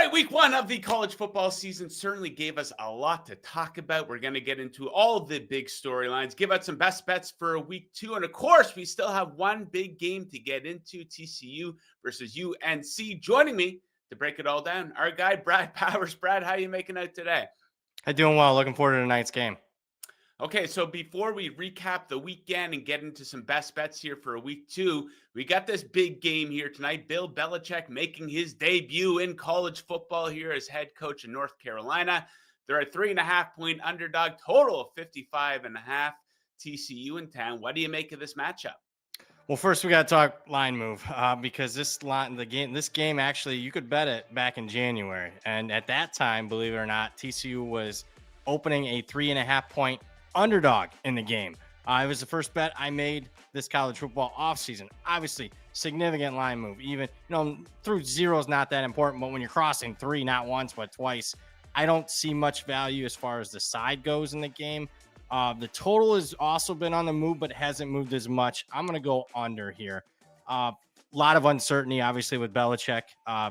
right, week one of the college football season certainly gave us a lot to talk about. We're going to get into all the big storylines, give out some best bets for week two. And of course, we still have one big game to get into, TCU versus UNC. Joining me to break it all down, our guy, Brad Powers. Brad, how are you making out today? I'm doing well. Looking forward to tonight's game. Okay, so before we recap the weekend and get into some best bets here for a week two, we got this big game here tonight. Bill Belichick making his debut in college football here as head coach in North Carolina. They're a 3.5 point underdog, total of 55.5. TCU in town. What do you make of this matchup? Well, first we got to talk line move because this game actually you could bet it back in January, and at that time, believe it or not, TCU was opening a 3.5 point underdog in the game. It was the first bet I made this college football offseason. Obviously, significant line move. Even through zero is not that important, but when you're crossing three, not once but twice, I don't see much value as far as the side goes in the game. The total has also been on the move, but hasn't moved as much. I'm going to go under here. A lot of uncertainty, obviously, with Belichick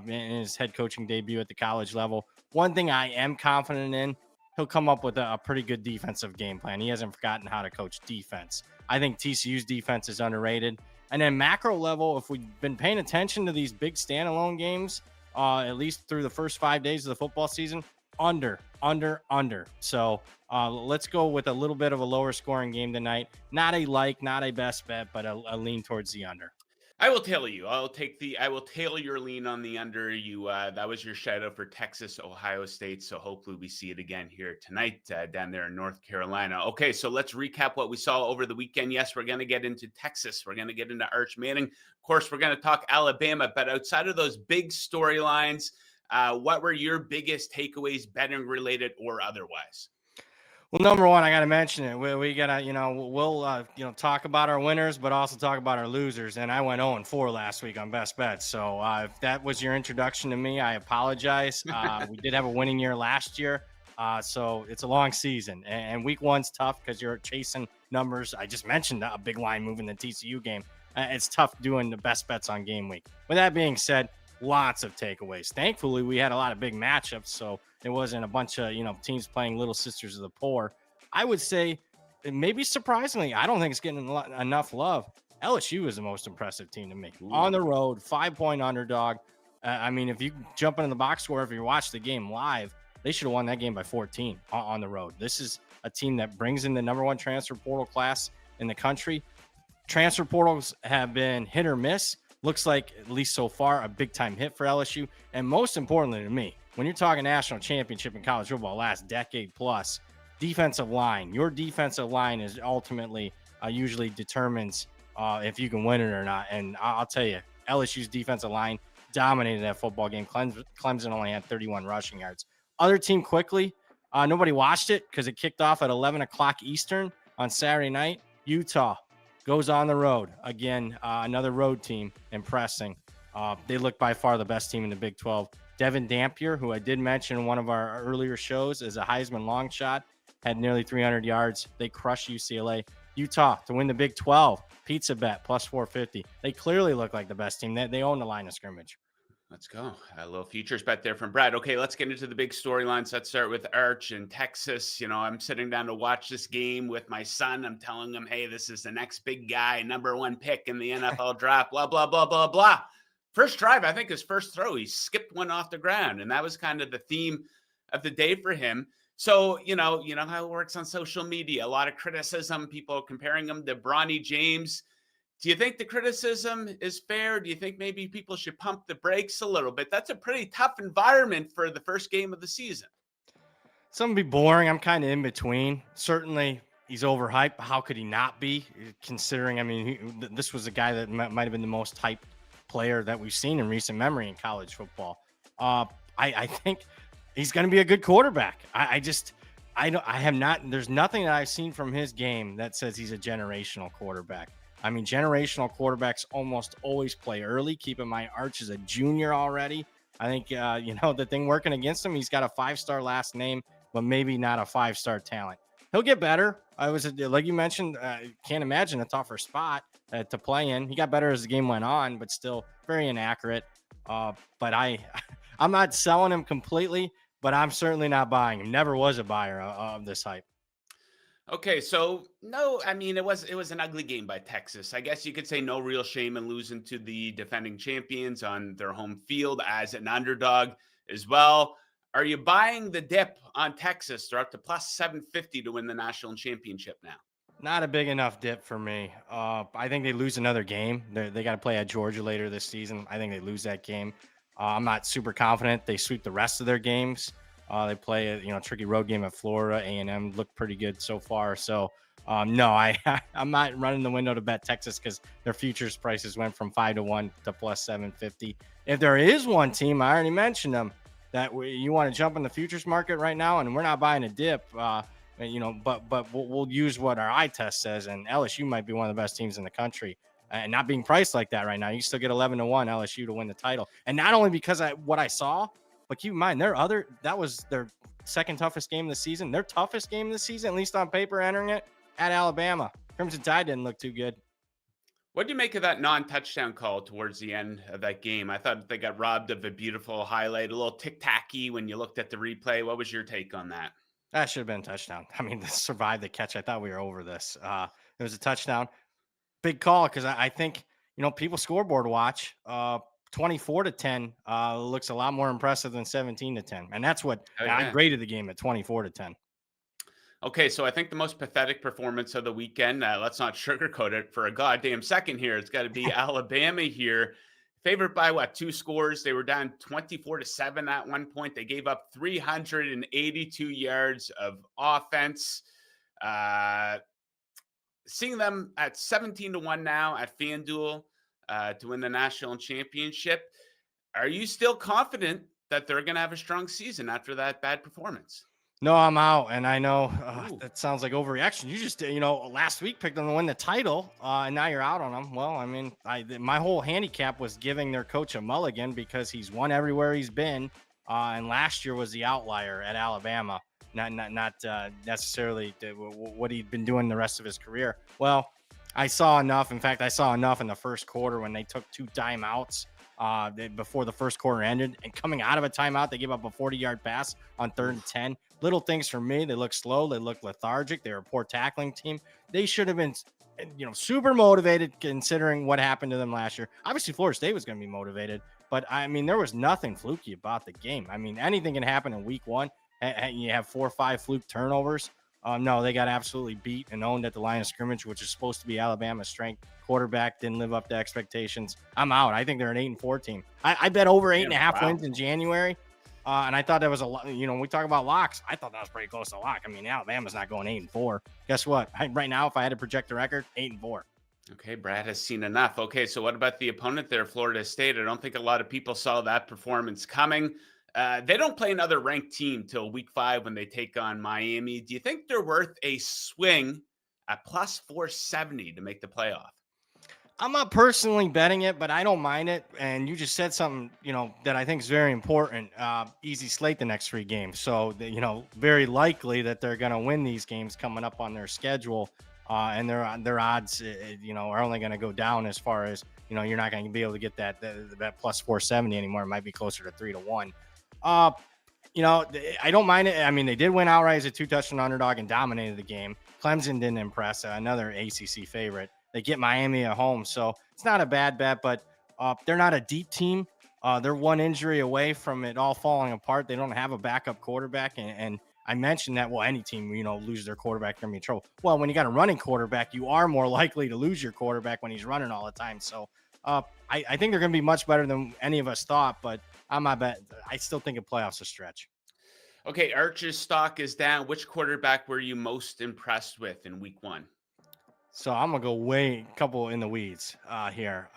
in his head coaching debut at the college level. One thing I am confident in, he'll come up with a pretty good defensive game plan. He hasn't forgotten how to coach defense. I think TCU's defense is underrated. And then macro level, if we've been paying attention to these big standalone games, at least through the first 5 days of the football season, under. So let's go with a little bit of a lower scoring game tonight. Not a best bet, but a lean towards the under. I will tailor you. I will tailor your lean on the under. You that was your shout out for Texas, Ohio State. So hopefully we see it again here tonight down there in North Carolina. Okay, so let's recap what we saw over the weekend. Yes, we're going to get into Texas. We're going to get into Arch Manning. Of course, we're going to talk Alabama. But outside of those big storylines, what were your biggest takeaways, betting related or otherwise? Well, number one, I got to mention it. We got to, we'll talk about our winners, but also talk about our losers. And I went 0-4 last week on best bets. So if that was your introduction to me, I apologize. We did have a winning year last year. So it's a long season. And week one's tough because you're chasing numbers. I just mentioned a big line move in the TCU game. It's tough doing the best bets on game week. With that being said, lots of takeaways. Thankfully, we had a lot of big matchups. So it wasn't a bunch of, teams playing little sisters of the poor. I would say, maybe surprisingly, I don't think it's getting enough love. LSU is the most impressive team to me. Ooh. On the road, 5-point underdog. If you jump into the box score, if you watch the game live, they should have won that game by 14 on the road. This is a team that brings in the number one transfer portal class in the country. Transfer portals have been hit or miss. Looks like, at least so far, a big-time hit for LSU. And most importantly to me, when you're talking national championship in college football last decade plus, defensive line, your defensive line is ultimately usually determines if you can win it or not. And I'll tell you, LSU's defensive line dominated that football game. Clemson only had 31 rushing yards. Other team quickly, nobody watched it because it kicked off at 11 o'clock Eastern on Saturday night. Utah goes on the road. Again, another road team impressing. They look by far the best team in the Big 12. Devin Dampier, who I did mention in one of our earlier shows as a Heisman long shot, had nearly 300 yards. They crushed UCLA. Utah to win the Big 12. Pizza bet plus 450. They clearly look like the best team. They own the line of scrimmage. Let's go. A little futures bet there from Brad. Okay, let's get into the big storylines. Let's start with Arch in Texas. I'm sitting down to watch this game with my son. I'm telling him, hey, this is the next big guy, number one pick in the NFL draft, blah, blah, blah, blah, blah. First drive, I think his first throw, he skipped one off the ground. And that was kind of the theme of the day for him. So, you know how it works on social media. A lot of criticism, people comparing him to Bronny James. Do you think the criticism is fair? Do you think maybe people should pump the brakes a little bit? That's a pretty tough environment for the first game of the season. Some would be boring. I'm kind of in between. Certainly, he's overhyped. How could he not be? Considering, this was a guy that might have been the most hyped player that we've seen in recent memory in college football. I think he's going to be a good quarterback. There's nothing that I've seen from his game that says he's a generational quarterback. Generational quarterbacks almost always play early. Keep in mind, Arch is a junior already. I think, the thing working against him, he's got a 5-star last name, but maybe not a 5-star talent. He'll get better. Like you mentioned, can't imagine a tougher spot to play in. He got better as the game went on, but still very inaccurate. But I'm not selling him completely, but I'm certainly not buying him. Never was a buyer of this hype. Okay, so no, I mean it was an ugly game by Texas. I guess you could say no real shame in losing to the defending champions on their home field as an underdog as well. Are you buying the dip on Texas? They're up to plus 750 to win the national championship now. Not a big enough dip for me. I think they lose another game. They got to play at Georgia later this season. I think they lose that game. I'm not super confident they sweep the rest of their games. They play a tricky road game at Florida. A&M looked pretty good so far. So no, I'm not running the window to bet Texas because their futures prices went from 5-1 to plus 750. If there is one team, I already mentioned them, that you want to jump in the futures market right now, and we're not buying a dip. But we'll use what our eye test says, and LSU might be one of the best teams in the country, and not being priced like that right now. You still get 11-1 LSU to win the title, and not only because what I saw, but keep in mind that was their second toughest game of the season. Their toughest game of the season, at least on paper, entering it at Alabama. Crimson Tide didn't look too good. What do you make of that non-touchdown call towards the end of that game? I thought they got robbed of a beautiful highlight, a little tic-tacky when you looked at the replay. What was your take on that? That should have been a touchdown. I mean, to survive the catch, I thought we were over this. It was a touchdown. Big call because I think, people scoreboard watch. 24-10 looks a lot more impressive than 17-10. And that's what Oh, I yeah. graded the game at, 24-10. Okay, so I think the most pathetic performance of the weekend, let's not sugarcoat it for a goddamn second here. It's got to be Alabama here. Favored by what, two scores? They were down 24-7 at one point. They gave up 382 yards of offense. Uh, Seeing them at 17-1 now at FanDuel to win the national championship. Are you still confident that they're going to have a strong season after that bad performance? No, I'm out. And I know Ooh. that sounds like overreaction. You just, last week picked them to win the title, and now you're out on them. Well, I mean, my whole handicap was giving their coach a mulligan because he's won everywhere he's been. And last year was the outlier at Alabama, not necessarily what he'd been doing the rest of his career. Well, I saw enough. In fact, I saw enough in the first quarter when they took 2 timeouts before the first quarter ended. And coming out of a timeout, they gave up a 40-yard pass on 3rd and 10. Little things for me. They look slow. They look lethargic. They're a poor tackling team. They should have been, super motivated considering what happened to them last year. Obviously, Florida State was going to be motivated, but I mean, there was nothing fluky about the game. I mean, anything can happen in week 1. And you have 4 or 5 fluke turnovers. No, they got absolutely beat and owned at the line of scrimmage, which is supposed to be Alabama's strength. Quarterback didn't live up to expectations. I'm out. I think they're an 8-4 team. I bet over 8.5 wins in January. And I thought that was a lot. We talk about locks. I thought that was pretty close to lock. I mean, Alabama's not going 8-4. Guess what? Right now, if I had to project the record, 8-4. Okay, Brad has seen enough. Okay, so what about the opponent there, Florida State? I don't think a lot of people saw that performance coming. They don't play another ranked team till week 5 when they take on Miami. Do you think they're worth a swing at plus 470 to make the playoff? I'm not personally betting it, but I don't mind it. And you just said something, that I think is very important. Easy slate the next 3 games. So, very likely that they're going to win these games coming up on their schedule. And their odds, are only going to go down as far as, you're not going to be able to get that plus 470 anymore. It might be closer to 3-1. I don't mind it. I mean, they did win outright as a 2-touchdown underdog and dominated the game. Clemson didn't impress, another ACC favorite. They get Miami at home, so it's not a bad bet, but they're not a deep team. They're one injury away from it all falling apart. They don't have a backup quarterback, and I mentioned that, any team, lose their quarterback, they're going to be in trouble. Well, when you got a running quarterback, you are more likely to lose your quarterback when he's running all the time. So I think they're going to be much better than any of us thought, but I still think a playoff's a stretch. Okay, Archer's stock is down. Which quarterback were you most impressed with in week 1? So I'm going to go a couple in the weeds here.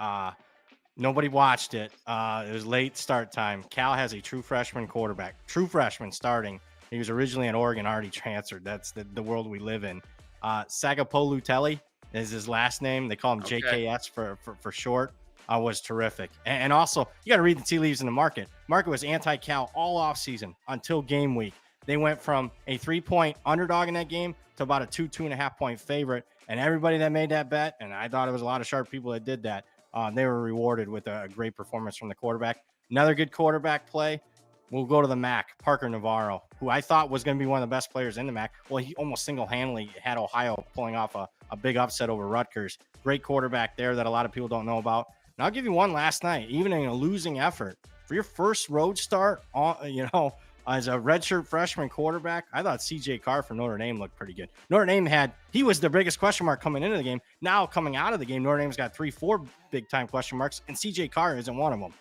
Nobody watched it. It was late start time. Cal has a true freshman quarterback. True freshman starting. He was originally in Oregon, already transferred. That's the world we live in. Sagapolu is his last name. They call him JKS for short. Was terrific. And also, you got to read the tea leaves in the market. Market was anti-Cal all offseason until game week. They went from a 3-point underdog in that game to about a 2.5 point favorite. And everybody that made that bet, and I thought it was a lot of sharp people that did that, they were rewarded with a great performance from the quarterback. Another good quarterback play. We'll go to the MAC, Parker Navarro, who I thought was going to be one of the best players in the MAC. Well, he almost single-handedly had Ohio pulling off a big upset over Rutgers. Great quarterback there that a lot of people don't know about. And I'll give you one last night, even in a losing effort. For your first road start, as a redshirt freshman quarterback, I thought CJ Carr for Notre Dame looked pretty good. Notre Dame he was the biggest question mark coming into the game. Now coming out of the game, Notre Dame's got 3-4 big-time question marks, and CJ Carr isn't one of them.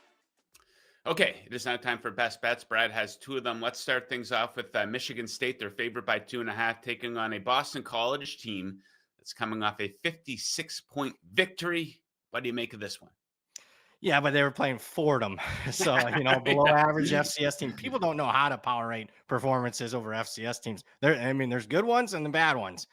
Okay, it is now time for best bets. Brad has two of them. Let's start things off with Michigan State. They're favored by 2.5, taking on a Boston College team that's coming off a 56-point victory. What do you make of this one? Yeah, but they were playing Fordham. So, below average FCS team. People don't know how to power rate performances over FCS teams. There's good ones and the bad ones.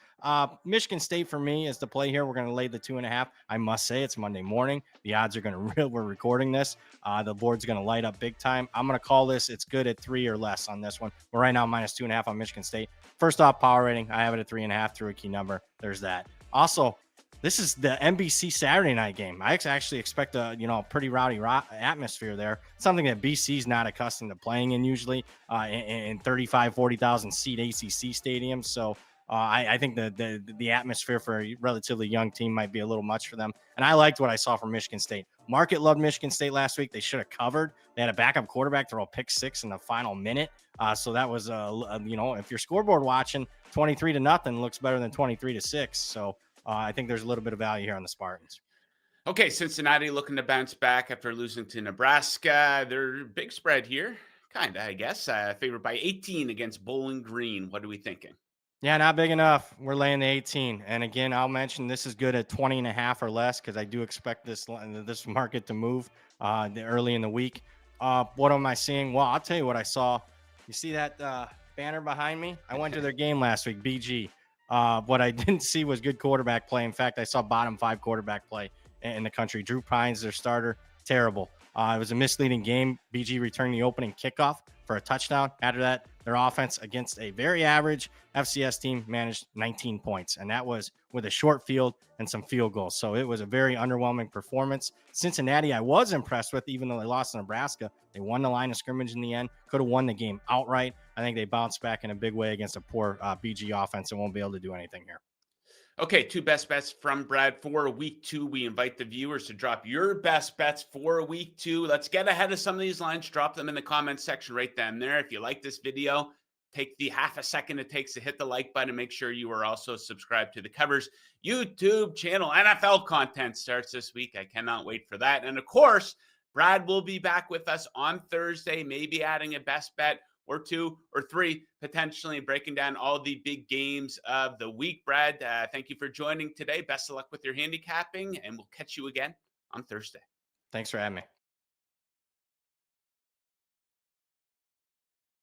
Michigan State for me is the play here. We're going to lay the 2.5. I must say it's Monday morning. The odds are going to we're recording this. The board's going to light up big time. I'm going to call this. It's good at 3 or less on this one. But right now, -2.5 on Michigan State. First off, power rating. I have it at 3.5 through a key number. There's that. Also, this is the NBC Saturday night game. I actually expect a pretty rowdy atmosphere there. Something that BC's not accustomed to playing in usually in 35, 40,000 seat ACC stadiums. So I think the atmosphere for a relatively young team might be a little much for them. And I liked what I saw from Michigan State. Market loved Michigan State last week. They should have covered. They had a backup quarterback throw a pick six in the final minute. So that was if you're scoreboard watching, 23-0 looks better than 23-6. So I think there's a little bit of value here on the Spartans. Okay, Cincinnati looking to bounce back after losing to Nebraska. They're big spread here, kind of, I guess. Favored by 18 against Bowling Green. What are we thinking? Yeah, not big enough. We're laying the 18. And again, I'll mention this is good at 20.5 or less because I do expect this market to move early in the week. What am I seeing? Well, I'll tell you what I saw. You see that banner behind me? I went to their game last week, BG. What I didn't see was good quarterback play. In fact, I saw bottom 5 quarterback play in the country. Drew Pines, their starter, terrible. It was a misleading game. BG returned the opening kickoff for a touchdown. After that, their offense against a very average FCS team managed 19 points, and that was with a short field and some field goals. So it was a very underwhelming performance. Cincinnati, I was impressed with, even though they lost to Nebraska. They won the line of scrimmage in the end, could have won the game outright. I think they bounced back in a big way against a poor BG offense and won't be able to do anything here. Okay, two best bets from Brad for week 2. We invite the viewers to drop your best bets for week 2. Let's get ahead of some of these lines. Drop them in the comments section right then and there. If you like this video, take the half a second it takes to hit the like button. Make sure you are also subscribed to the Covers YouTube channel. NFL content starts this week. I cannot wait for that. And of course, Brad will be back with us on Thursday, maybe adding a best bet or 2 or 3, potentially breaking down all the big games of the week. Brad, thank you for joining today. Best of luck with your handicapping, and we'll catch you again on Thursday. Thanks for having me.